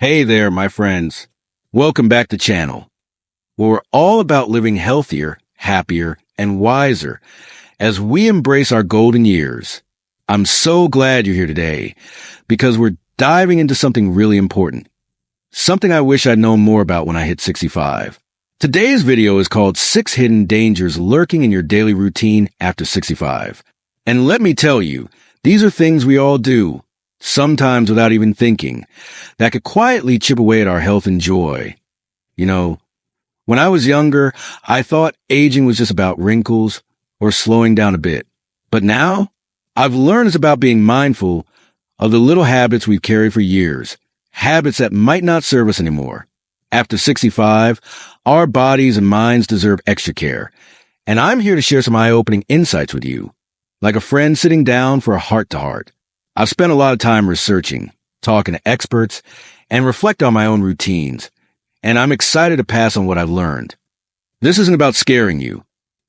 Hey there, my friends. Welcome back to the channel, where we're all about living healthier, happier, and wiser as we embrace our golden years. I'm so glad you're here today because we're diving into something really important, something I wish I'd known more about when I hit 65. Today's video is called 6 Hidden Dangers Lurking in Your Daily Routine After 65. And let me tell you, these are things we all do, sometimes without even thinking, that could quietly chip away at our health and joy. You know, when I was younger, I thought aging was just about wrinkles or slowing down a bit. But now, I've learned it's about being mindful of the little habits we've carried for years, habits that might not serve us anymore. After 65, our bodies and minds deserve extra care, and I'm here to share some eye-opening insights with you, like a friend sitting down for a heart-to-heart. I've spent a lot of time researching, talking to experts, and reflect on my own routines, and I'm excited to pass on what I've learned. This isn't about scaring you.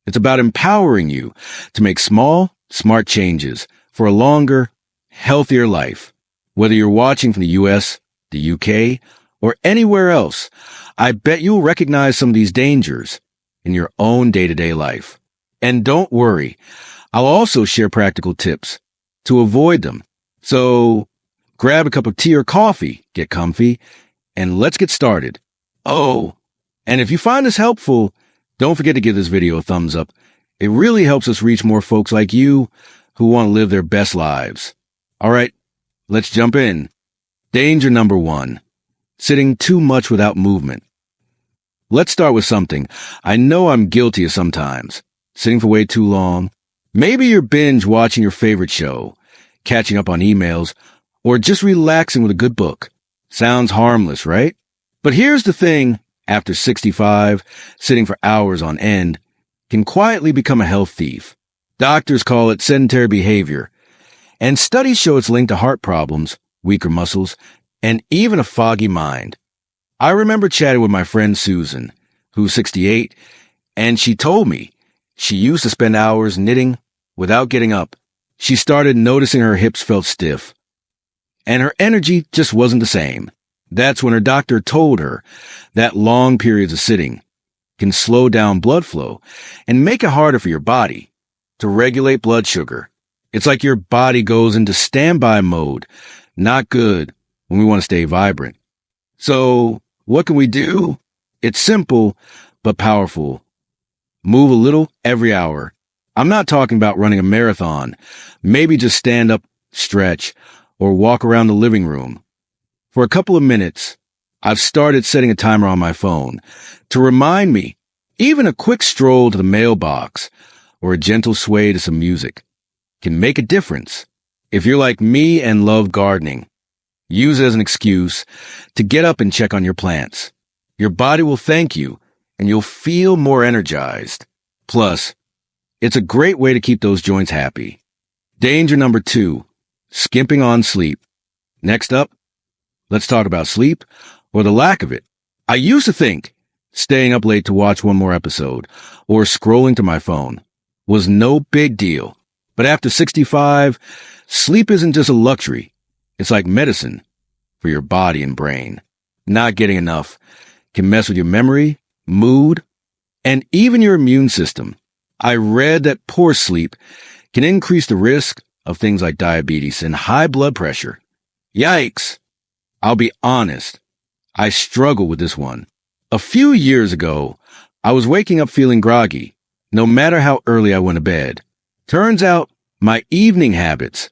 It's about empowering you to make small, smart changes for a longer, healthier life. Whether you're watching from the US, the UK, or anywhere else, I bet you'll recognize some of these dangers in your own day-to-day life. And don't worry, I'll also share practical tips to avoid them. So grab a cup of tea or coffee, get comfy, and let's get started. Oh, and if you find this helpful, don't forget to give this video a thumbs up. It really helps us reach more folks like you who want to live their best lives. All right, let's jump in. Danger number 1, sitting too much without movement. Let's start with something I know I'm guilty of sometimes, sitting for way too long. Maybe you're binge watching your favorite show, catching up on emails, or just relaxing with a good book. Sounds harmless, right? But here's the thing, after 65, sitting for hours on end can quietly become a health thief. Doctors call it sedentary behavior, and studies show it's linked to heart problems, weaker muscles, and even a foggy mind. I remember chatting with my friend Susan, who's 68, and she told me she used to spend hours knitting without getting up. She started noticing her hips felt stiff, and her energy just wasn't the same. That's when her doctor told her that long periods of sitting can slow down blood flow and make it harder for your body to regulate blood sugar. It's like your body goes into standby mode. Not good when we want to stay vibrant. So what can we do? It's simple, but powerful. Move a little every hour. I'm not talking about running a marathon. Maybe just stand up, stretch, or walk around the living room. For a couple of minutes, I've started setting a timer on my phone to remind me. Even a quick stroll to the mailbox or a gentle sway to some music can make a difference. If you're like me and love gardening, use it as an excuse to get up and check on your plants. Your body will thank you, and you'll feel more energized. Plus, it's a great way to keep those joints happy. Danger number 2, skimping on sleep. Next up, let's talk about sleep, or the lack of it. I used to think staying up late to watch one more episode or scrolling to my phone was no big deal. But after 65, sleep isn't just a luxury. It's like medicine for your body and brain. Not getting enough can mess with your memory, mood, and even your immune system. I read that poor sleep can increase the risk of things like diabetes and high blood pressure. Yikes! I'll be honest, I struggle with this one. A few years ago, I was waking up feeling groggy, no matter how early I went to bed. Turns out, my evening habits,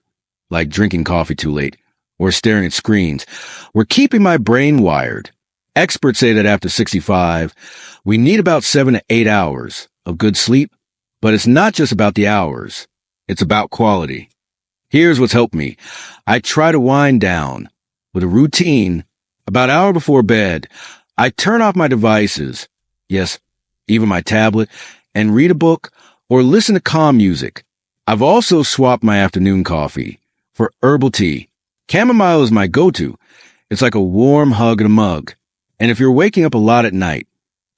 like drinking coffee too late or staring at screens, were keeping my brain wired. Experts say that after 65, we need about 7 to 8 hours of good sleep, but it's not just about the hours. It's about quality. Here's what's helped me. I try to wind down with a routine. About an hour before bed, I turn off my devices, yes, even my tablet, and read a book or listen to calm music. I've also swapped my afternoon coffee for herbal tea. Chamomile is my go-to. It's like a warm hug in a mug. And if you're waking up a lot at night,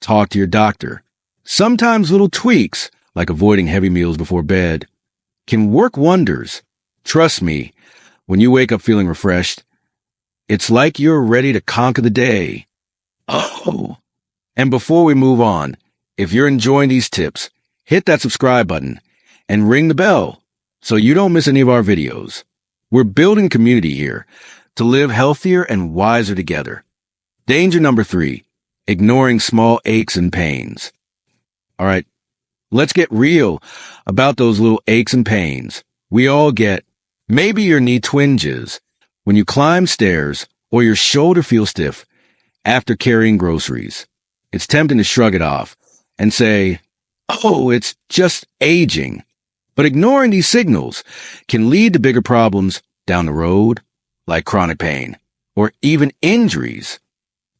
talk to your doctor. Sometimes little tweaks, like avoiding heavy meals before bed, can work wonders. Trust me, when you wake up feeling refreshed, It's like you're ready to conquer the day. Oh, and before we move on, if you're enjoying these tips, hit that subscribe button and ring the bell so you don't miss any of our videos. We're building community here to live healthier and wiser together. Danger number 3, ignoring small aches and pains. All right, let's get real about those little aches and pains we all get. Maybe your knee twinges when you climb stairs or your shoulder feels stiff after carrying groceries. It's tempting to shrug it off and say, oh, it's just aging. But ignoring these signals can lead to bigger problems down the road, like chronic pain or even injuries.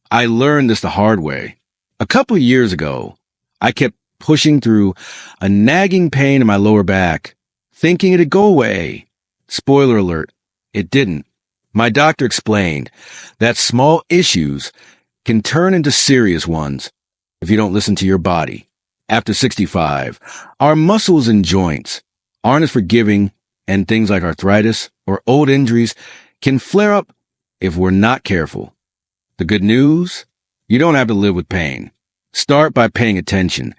I learned this the hard way. A couple of years ago, I kept pushing through a nagging pain in my lower back, thinking it'd go away. Spoiler alert, it didn't. My doctor explained that small issues can turn into serious ones if you don't listen to your body. After 65, our muscles and joints aren't as forgiving, and things like arthritis or old injuries can flare up if we're not careful. The good news? You don't have to live with pain. Start by paying attention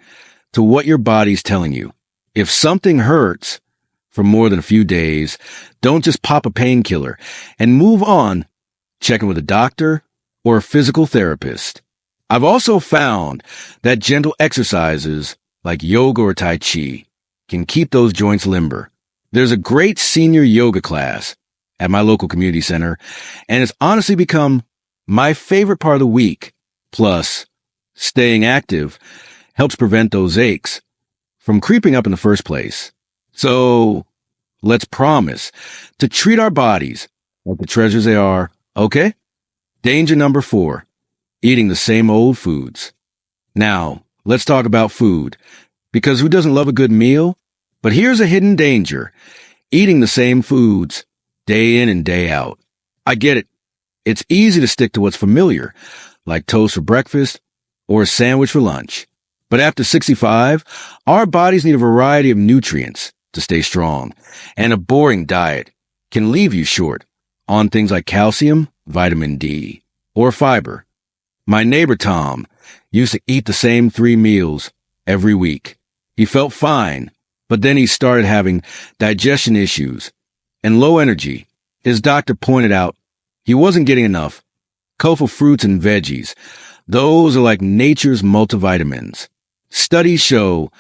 to what your body's telling you. If something hurts for more than a few days, don't just pop a painkiller and move on. Check in with a doctor or a physical therapist. I've also found that gentle exercises like yoga or Tai Chi can keep those joints limber. There's a great senior yoga class at my local community center, and it's honestly become my favorite part of the week. Plus, staying active helps prevent those aches from creeping up in the first place. So, let's promise to treat our bodies like the treasures they are, okay? Danger number 4, eating the same old foods. Now, let's talk about food, because who doesn't love a good meal? But here's a hidden danger: eating the same foods day in and day out. I get it. It's easy to stick to what's familiar, like toast for breakfast or a sandwich for lunch. But after 65, our bodies need a variety of nutrients to stay strong, and a boring diet can leave you short on things like calcium, vitamin D, or fiber. My neighbor Tom used to eat the same 3 meals every week. He felt fine, but then he started having digestion issues and low energy. His doctor pointed out he wasn't getting enough colorful fruits and veggies. Those are like nature's multivitamins. Studies show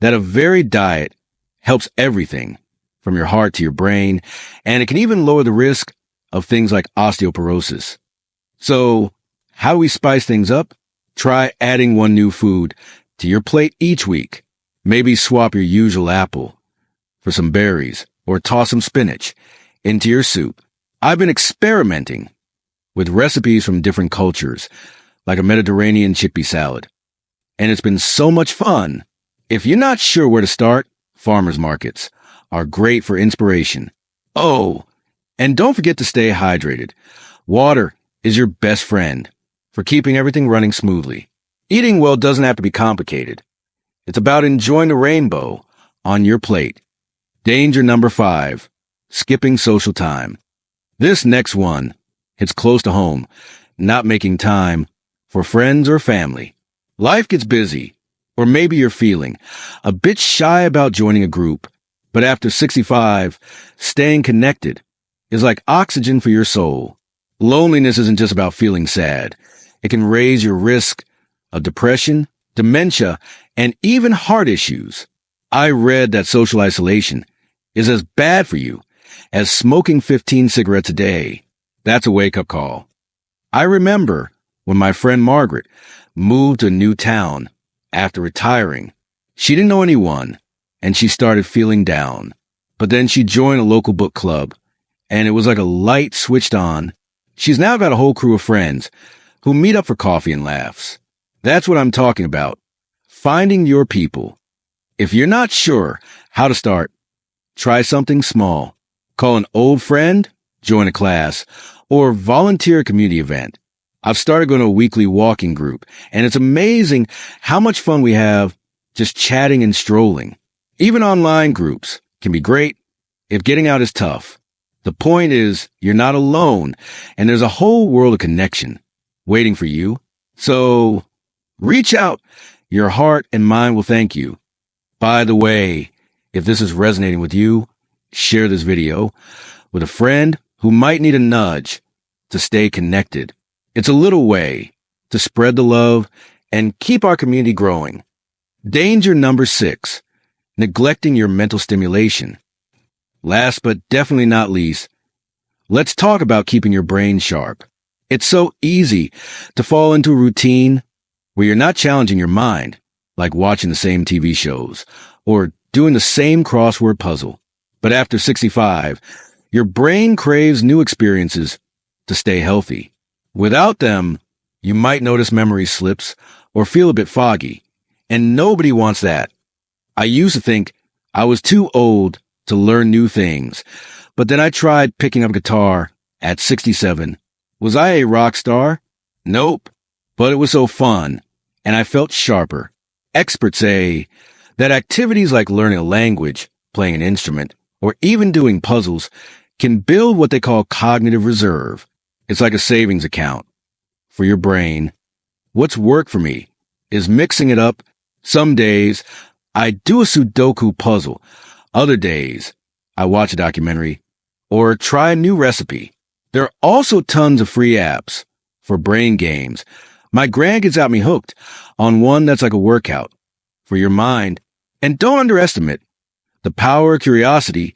that a varied diet helps everything from your heart to your brain, and it can even lower the risk of things like osteoporosis. So, how do we spice things up? Try adding one new food to your plate each week. Maybe swap your usual apple for some berries, or toss some spinach into your soup. I've been experimenting with recipes from different cultures, like a Mediterranean chickpea salad, and it's been so much fun. If you're not sure where to start, farmers markets are great for inspiration. Oh, and don't forget to stay hydrated. Water is your best friend for keeping everything running smoothly. Eating well doesn't have to be complicated. It's about enjoying the rainbow on your plate. Danger number 5, skipping social time. This next one hits close to home, not making time for friends or family. Life gets busy, or maybe you're feeling a bit shy about joining a group, but after 65, staying connected is like oxygen for your soul. Loneliness isn't just about feeling sad. It can raise your risk of depression, dementia, and even heart issues. I read that social isolation is as bad for you as smoking 15 cigarettes a day. That's a wake-up call. I remember when my friend Margaret moved to a new town after retiring. She didn't know anyone, and she started feeling down. But then she joined a local book club, and it was like a light switched on. She's now got a whole crew of friends who meet up for coffee and laughs. That's what I'm talking about. Finding your people. If you're not sure how to start, try something small. Call an old friend, join a class, or volunteer a community event. I've started going to a weekly walking group, and it's amazing how much fun we have just chatting and strolling. Even online groups can be great if getting out is tough. The point is, you're not alone, and there's a whole world of connection waiting for you. So reach out. Your heart and mind will thank you. By the way, if this is resonating with you, share this video with a friend who might need a nudge to stay connected. It's a little way to spread the love and keep our community growing. Danger number 6, neglecting your mental stimulation. Last but definitely not least, let's talk about keeping your brain sharp. It's so easy to fall into a routine where you're not challenging your mind, like watching the same TV shows or doing the same crossword puzzle. But after 65, your brain craves new experiences to stay healthy. Without them, you might notice memory slips or feel a bit foggy, and nobody wants that. I used to think I was too old to learn new things, but then I tried picking up guitar at 67. Was I a rock star? Nope, but it was so fun, and I felt sharper. Experts say that activities like learning a language, playing an instrument, or even doing puzzles can build what they call cognitive reserve. It's like a savings account for your brain. What's worked for me is mixing it up. Some days I do a Sudoku puzzle. Other days I watch a documentary or try a new recipe. There are also tons of free apps for brain games. My grandkids got me hooked on one that's like a workout for your mind. And don't underestimate the power of curiosity.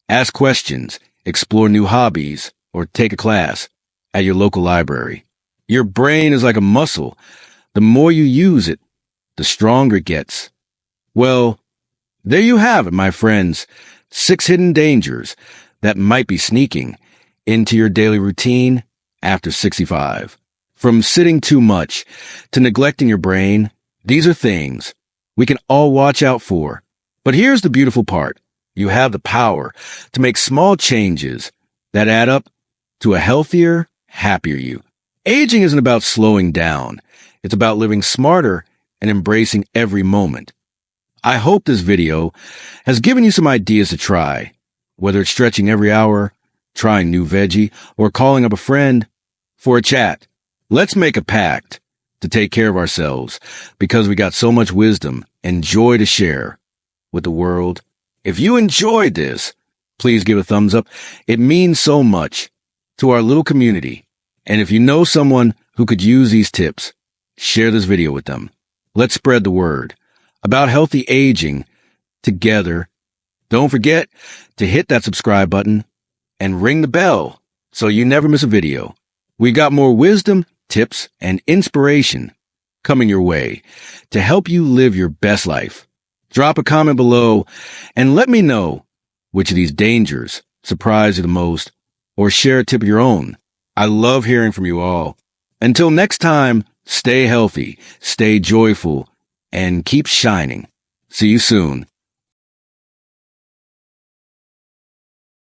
Ask questions, explore new hobbies, or take a class at your local library. Your brain is like a muscle. The more you use it, the stronger it gets. Well, there you have it, my friends. 6 hidden dangers that might be sneaking into your daily routine after 65. From sitting too much to neglecting your brain, these are things we can all watch out for. But here's the beautiful part. You have the power to make small changes that add up to a healthier, happier you. Aging isn't about slowing down. It's about living smarter and embracing every moment. I hope this video has given you some ideas to try, whether it's stretching every hour, trying new veggie, or calling up a friend for a chat. Let's make a pact to take care of ourselves because we got so much wisdom and joy to share with the world. If you enjoyed this, please give a thumbs up. It means so much to our little community. And if you know someone who could use these tips, share this video with them. Let's spread the word about healthy aging together. Don't forget to hit that subscribe button and ring the bell so you never miss a video. We got more wisdom, tips, and inspiration coming your way to help you live your best life. Drop a comment below and let me know which of these dangers surprise you the most, or share a tip of your own. I love hearing from you all. Until next time, stay healthy, stay joyful, and keep shining. See you soon.